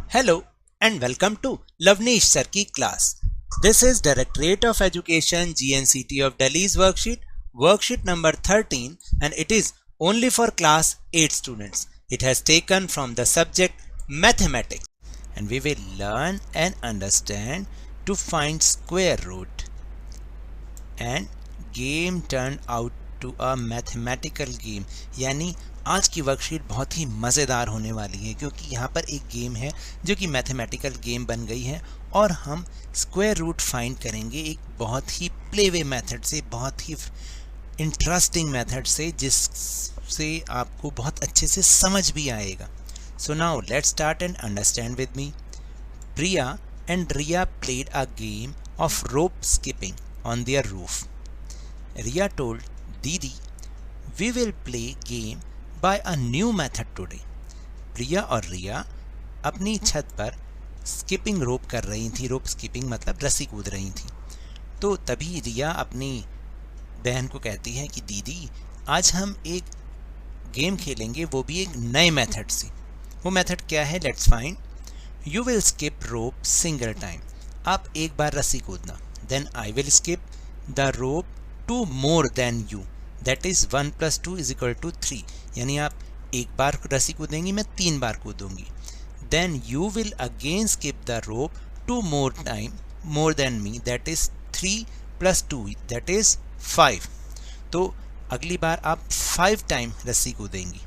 Hello and welcome to Lavneesh Sir ki class. This is Directorate of Education GNCT of Delhi's worksheet number 13, and it is only for class 8 students. It has taken from the subject mathematics, and we will learn and understand to find square root. And game turned out to a mathematical game, यानी आज की worksheet बहुत ही मज़ेदार होने वाली है क्योंकि यहाँ पर एक गेम है जो कि मैथमेटिकल गेम बन गई है और हम स्क्वायर रूट फाइंड करेंगे एक बहुत ही प्लेवे मेथड से, बहुत ही इंटरेस्टिंग मेथड से, जिससे आपको बहुत अच्छे से समझ भी आएगा. So now let's start and understand with me. Priya and Riya played a game of rope skipping on their roof. Riya told Didi, "We will play game by a new method today." प्रिया और रिया अपनी छत पर स्किपिंग रोप कर रही थी. रोप skipping मतलब रस्सी कूद रही थी. तो तभी रिया अपनी बहन को कहती है कि दीदी आज हम एक गेम खेलेंगे, वो भी एक नए मेथड से. वो मेथड क्या है? Let's find. You will skip rope single time. आप एक बार रस्सी कूदना. Then I will skip the rope 2 more than you. That is 1 plus 2 is equal to 3. यानी आप एक बार रस्सी कूदेंगी, मैं 3 बार कूदूंगी. Then you will again skip the rope 2 more time more than me. That is 3 plus 2. That is 5. तो अगली बार आप 5 time रस्सी कूदेंगी.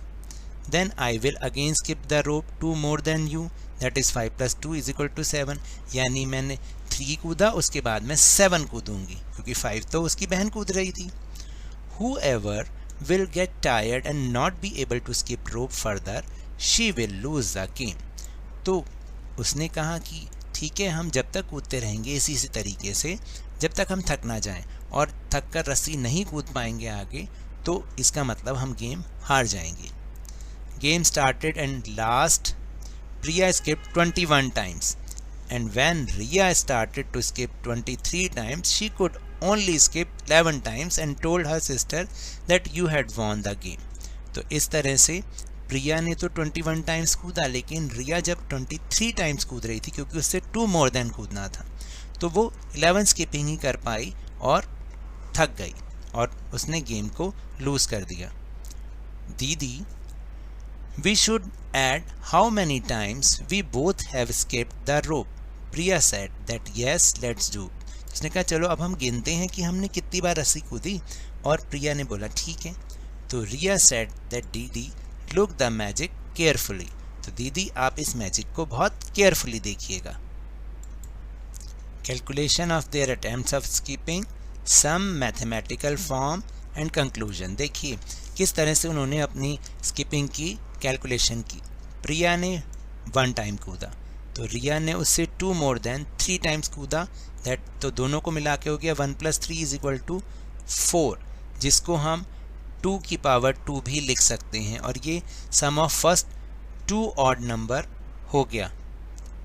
Then I will again skip the rope 2 more than you. That is 5 plus 2 is equal to 7. यानी मैंने 3 कूदा, उसके बाद मैं 7 कूदूंगी क्योंकि 5 तो उसकी बहन कूद रही थी. Whoever will get tired and not be able to skip rope further, she will lose the game. तो उसने कहा कि ठीक है, हम जब तक कूदते रहेंगे इसी तरीके से जब तक हम थक ना जाएं, और थक कर रस्सी नहीं कूद पाएंगे आगे तो इसका मतलब हम गेम हार जाएंगे. Game started and last Priya skipped 21 times, and when Riya started to skip 23 times, she could only skip 11 times and told her sister that you had won the game. तो इस तरह से प्रिया ने तो 21 टाइम्स कूदा, लेकिन रिया जब 23 टाइम्स कूद रही थी क्योंकि उससे 2 मोर देन कूदना था, तो वो 11 स्किपिंग ही कर पाई और थक गई और उसने गेम को लूज कर दिया. दीदी, we should add how many times we both have skipped the rope. Priya said that yes, let's do. उसने कहा चलो अब हम गिनते हैं कि हमने कितनी बार रस्सी कूदी, और प्रिया ने बोला ठीक है. तो रिया said that दीदी look the magic carefully. तो दीदी आप इस मैजिक को बहुत केयरफुली देखिएगा. Calculation of their attempts of skipping, some mathematical form and conclusion. देखिए किस तरह से उन्होंने अपनी स्किपिंग की कैलकुलेशन की. प्रिया ने 1 टाइम कूदा, तो रिया ने उससे 2 मोर देन 3 टाइम्स कूदा. दैट तो दोनों को मिला के हो गया 1 प्लस 3 इज इक्वल टू 4, जिसको हम 2 की पावर 2 भी लिख सकते हैं, और ये सम ऑफ फर्स्ट 2 ऑड नंबर हो गया.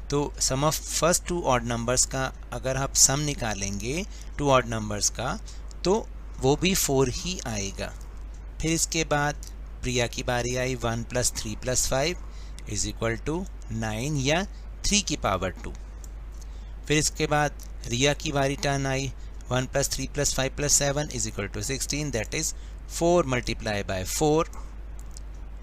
तो सम ऑफ फर्स्ट 2 ऑड नंबर्स का अगर आप सम निकालेंगे 2 ऑड नंबर्स का, तो वो भी 4 ही आएगा. फिर इसके बाद प्रिया की बारी आई. 1 plus 3 plus 5 is equal to 9 या 3 की पावर 2. फिर इसके बाद रिया की बारी टर्न आई. 1 plus 3 plus 5 plus 7 is equal to 16. That is 4 multiply by 4.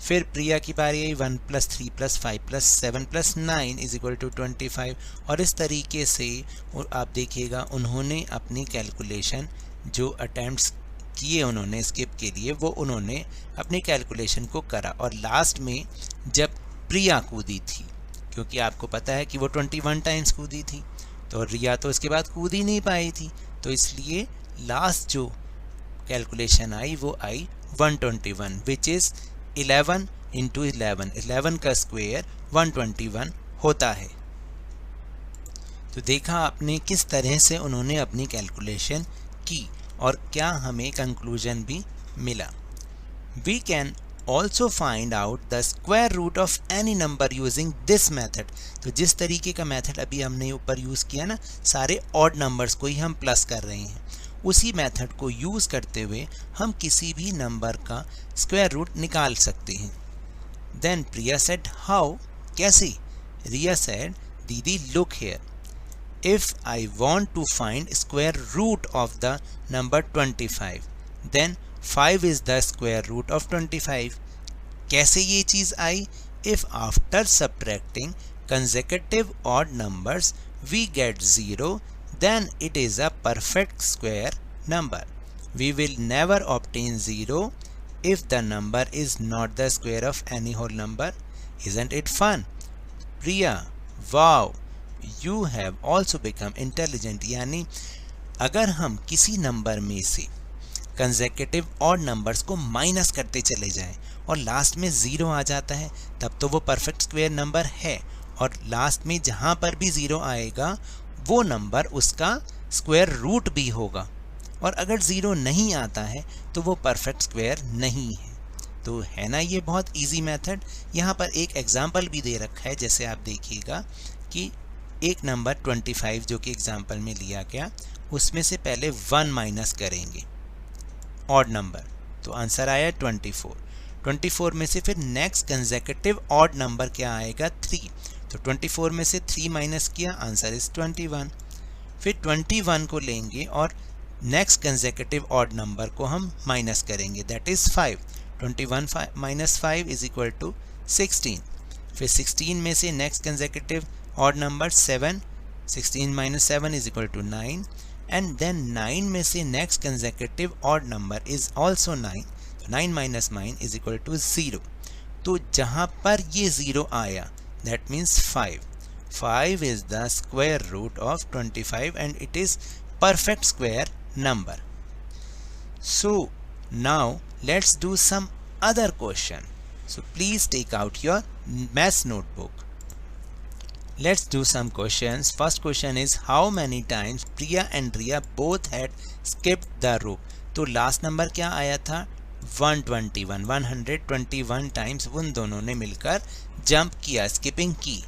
फिर प्रिया की बारी आई. 1 plus 3 plus 5 plus 7 plus 9 is equal to 25. और इस तरीके से आप देखिएगा उन्होंने अपनी कैलकुलेशन जो अटैम्प्ट्स किए उन्होंने स्किप के लिए, वो उन्होंने अपनी कैलकुलेशन को करा. और लास्ट में जब प्रिया कूदी थी, क्योंकि आपको पता है कि वो 21 टाइम्स कूदी थी, तो रिया तो उसके बाद कूद ही नहीं पाई थी, तो इसलिए लास्ट जो कैलकुलेशन आई वो आई 121, विच इज़ 11 इंटू 11. 11 का स्क्वायर 121 होता है. तो देखा आपने किस तरह से उन्होंने अपनी कैलकुलेशन की और क्या हमें कंक्लूजन भी मिला. We can also find out the square root of any number using this method. तो जिस तरीके का मेथड अभी हमने ऊपर यूज़ किया ना, सारे ऑड नंबर्स को ही हम प्लस कर रहे हैं, उसी मेथड को यूज़ करते हुए हम किसी भी नंबर का स्क्वायर रूट निकाल सकते हैं. देन प्रिया सेड हाउ, कैसे? Riya said, Didi, look here. If I want to find square root of the number 25, then 5 is the square root of 25. कैसे ये चीज आई? If after subtracting consecutive odd numbers we get 0, then it is a perfect square number. We will never obtain 0 if the number is not the square of any whole number. Isn't it fun? Priya, wow, you have also become intelligent. यानी अगर हम किसी number में से consecutive odd numbers को minus करते चले जाएं और लास्ट में 0 आ जाता है, तब तो वो परफेक्ट स्क्वायर नंबर है, और लास्ट में जहाँ पर भी 0 आएगा वो नंबर उसका स्क्वायर रूट भी होगा, और अगर 0 नहीं आता है तो वो परफेक्ट स्क्वायर नहीं है। तो है ना ये बहुत इजी मेथड। यहाँ पर एक एग्जांपल भी दे रखा है, जैसे आप देखिएगा कि एक नंबर 25 जो कि एग्जांपल में लिया गया, उसमें से पहले 1 माइनस करेंगे ऑड नंबर, तो आंसर आया 24। 24 में से फिर नेक्स्ट कंसेक्यूटिव ऑड नंबर क्या आएगा? 3। तो 24 में से 3 माइनस किया, आंसर इज 21। फिर 21 को लेंगे और नेक्स्ट कंसेक्यूटिव ऑड नंबर को हम माइनस करेंगे, that is 5। 21 minus 5 is equal to 16। फिर 16 में से next consecutive odd number 7, 16 minus 7 is equal to 9, and then 9 में से next consecutive odd number is also 9, 9 minus 9 is equal to 0। तो जहाँ पर ये 0 आया, that means 5। 5 is the square root of 25 and it is perfect square number. So now let's do some other question. So please take out your math notebook. Let's do some questions. First question is, how many times Priya and Riya both had skipped the rope? तो last number क्या आया था? 121, 121 times उन दोनों ने मिलकर jump किया, skipping की।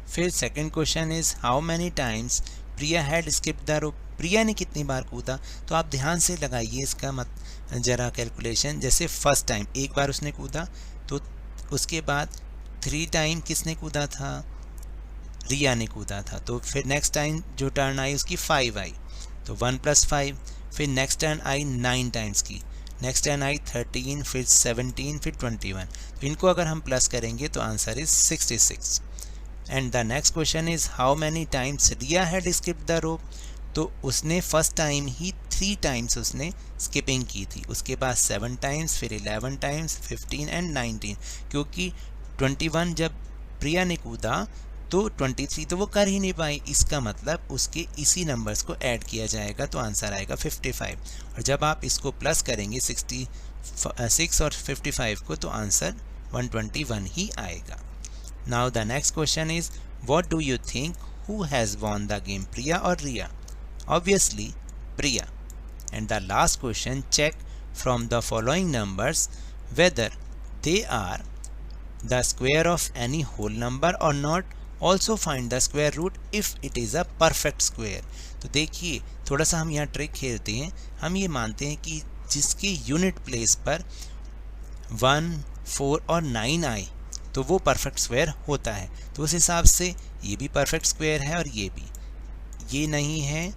फिर second question is, how many times Priya had skipped the rope? Priya ने कितनी बार कूदा? तो आप ध्यान से लगाइए इसका जरा कैलकुलेशन। जैसे फर्स्ट टाइम एक बार उसने कूदा, तो उसके बाद 3 टाइम किसने कूदा था? रिया ने कूदा था। तो फिर नेक्स्ट टाइम जो टर्न आई उसकी 5 आई, तो 1 + 5। फिर नेक्स्ट टर्न आई 9 टाइम्स की, नेक्स्ट टर्न आई 13, फिर 17, फिर 21। तो इनको अगर हम प्लस करेंगे तो answer is 66। And the next question is, how many times Riya had skipped the rope? तो उसने फर्स्ट टाइम ही 3 टाइम्स उसने स्किपिंग की थी, उसके बाद 7 टाइम्स, फिर 11 टाइम्स, 15 एंड 19। क्योंकि 21 जब प्रिया ने कूदा तो 23 तो वो कर ही नहीं पाई, इसका मतलब उसके इसी नंबर्स को ऐड किया जाएगा, तो आंसर आएगा 55। और जब आप इसको प्लस करेंगे 66 और 55 को, तो आंसर 121 ही आएगा। Now the next question is, what do you think who has won the game, Priya और Riya? Obviously Priya. And the last question, check from the following numbers whether they are the square of any whole number or not. Also find the square root if it is a perfect square. तो देखिए थोड़ा सा हम यहाँ trick खेलते हैं। हम ये मानते हैं कि जिसके यूनिट प्लेस पर 1, 4 और 9 आए तो वो परफेक्ट स्क्वायर होता है। तो उस हिसाब से ये भी परफेक्ट स्क्वायर है और ये भी, ये नहीं है,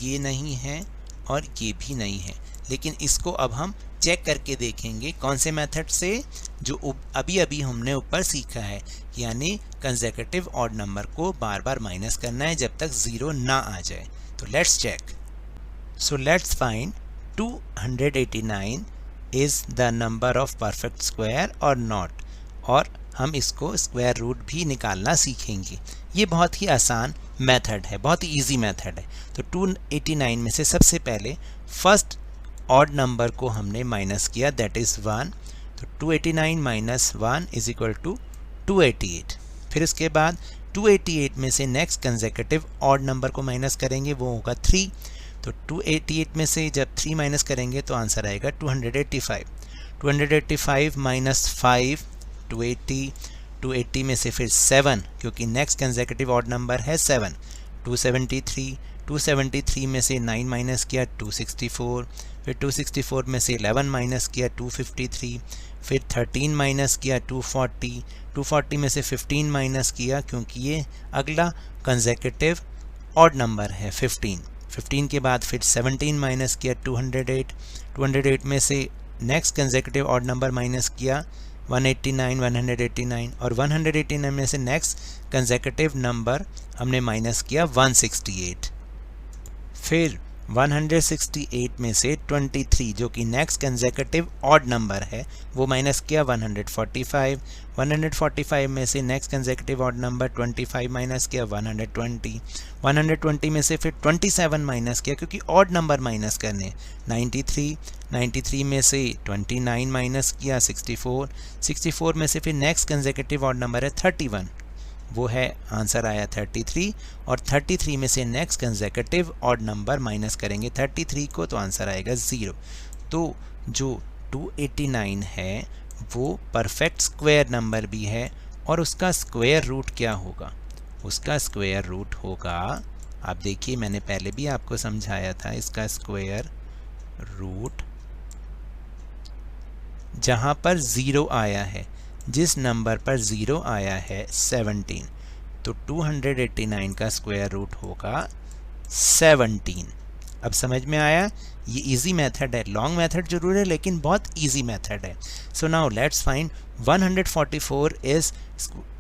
ये नहीं है और ये भी नहीं है। लेकिन इसको अब हम चेक करके देखेंगे कौन से मेथड से, जो अभी अभी हमने ऊपर सीखा है, यानी कंसेक्यूटिव ऑड नंबर को बार बार माइनस करना है जब तक 0 ना आ जाए। तो let's check. So let's find 289 is the number of perfect square or not, और हम इसको स्क्वायर रूट भी निकालना सीखेंगे। ये बहुत ही आसान मेथड है, बहुत ही ईजी मेथड है। तो 289 में से सबसे पहले फर्स्ट ऑड नंबर को हमने माइनस किया, दैट इज़ 1। तो 289 माइनस 1 इज इक्वल टू 288। फिर उसके बाद 288 में से नेक्स्ट कंसेक्यूटिव ऑड नंबर को माइनस करेंगे, वो होगा 3। तो 288 में से जब 3 माइनस करेंगे तो आंसर आएगा 285। 285 माइनस 5 280। 280 में से फिर 7, क्योंकि नेक्स्ट कंसेक्यूटिव ऑड नंबर है 7, 273। 273 में से 9 माइनस किया 264। फिर 264 में से 11 माइनस किया 253। फिर 13 माइनस किया 240, 240 में से 15 माइनस किया क्योंकि ये अगला कंसेक्यूटिव ऑड नंबर है 15, 15 के बाद फिर 17 माइनस किया 208, 208 में से next consecutive odd number minus किया 189, 189 और 189 में से नेक्स्ट कंसेक्यूटिव नंबर हमने माइनस किया 168, फिर 168 में से 23 जो कि नेक्स्ट कंसेक्यूटिव ऑड नंबर है वो माइनस किया 145, 145 में से next consecutive odd number 25 minus किया 120, 120 में से फिर 27 माइनस किया क्योंकि ऑड नंबर माइनस करने 93, 93 में से 29 माइनस किया 64, 64 में से फिर नेक्स्ट कंसेक्यूटिव ऑड नंबर है 31, वो है आंसर आया 33 और 33 में से next consecutive odd number minus करेंगे 33 को तो आंसर आएगा 0। तो जो 289 है वो परफेक्ट स्क्वायर नंबर भी है और उसका स्क्वायर रूट क्या होगा, उसका स्क्वायर रूट होगा, आप देखिए मैंने पहले भी आपको समझाया था, इसका स्क्वायर रूट जहाँ पर 0 आया है, जिस नंबर पर 0 आया है 17, तो 289 का स्क्वायर रूट होगा 17। अब समझ में आया, ये इजी मेथड है, लॉन्ग मेथड जरूर है लेकिन बहुत इजी मेथड है। सो now let's find 144 is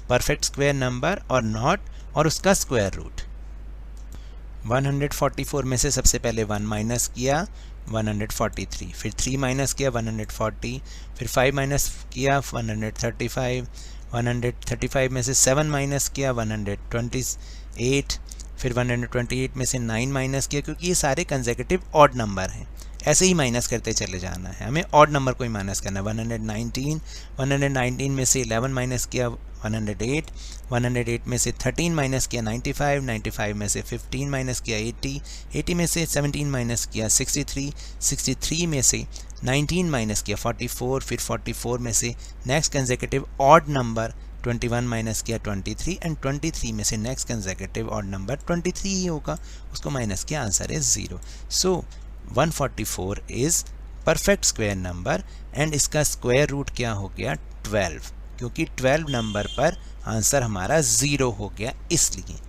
perfect square number और नॉट, और उसका स्क्वायर रूट। 144 में से सबसे पहले 1 माइनस किया 143, फिर 3 माइनस किया 140, फिर 5 माइनस किया 135, 135 में से 7 माइनस किया 128, फिर 128 में से 9 माइनस किया क्योंकि ये सारे कंसेक्यूटिव ऑड नंबर हैं, ऐसे ही माइनस करते चले जाना है, हमें ऑड नंबर को ही माइनस करना है। 119, 119 में से 11 माइनस किया 108, 108 में से 13 माइनस किया 95, 95 में से 15 माइनस किया 80, 80 में से 17 माइनस किया 63, 63 में से 19 माइनस किया 44, फिर 44 में से next consecutive odd number 21 minus किया 23 एंड 23 में से नेक्स्ट कंसेक्यूटिव ऑड नंबर 23 ही होगा, उसको माइनस किया, answer is 0। So 144 is perfect square number and इसका स्क्वायर रूट क्या हो गया 12, क्योंकि 12 नंबर पर आंसर हमारा 0 हो गया इसलिए।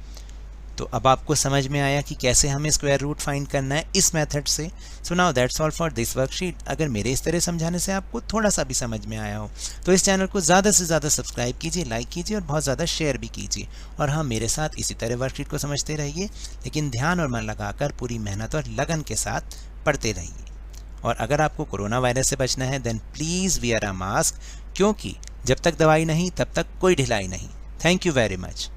तो अब आपको समझ में आया कि कैसे हमें स्क्वायर रूट फाइंड करना है इस मेथड से। So now that's all for this worksheet. अगर मेरे इस तरह समझाने से आपको थोड़ा सा भी समझ में आया हो तो इस चैनल को ज़्यादा से ज़्यादा सब्सक्राइब कीजिए, लाइक कीजिए और बहुत ज़्यादा शेयर भी कीजिए। और हाँ, मेरे साथ इसी तरह वर्कशीट को समझते रहिए, लेकिन ध्यान और मन लगाकर पूरी मेहनत और लगन के साथ पढ़ते रहिए। और अगर आपको कोरोना वायरस से बचना है then please wear a mask, क्योंकि जब तक दवाई नहीं तब तक कोई ढिलाई नहीं। Thank you very much.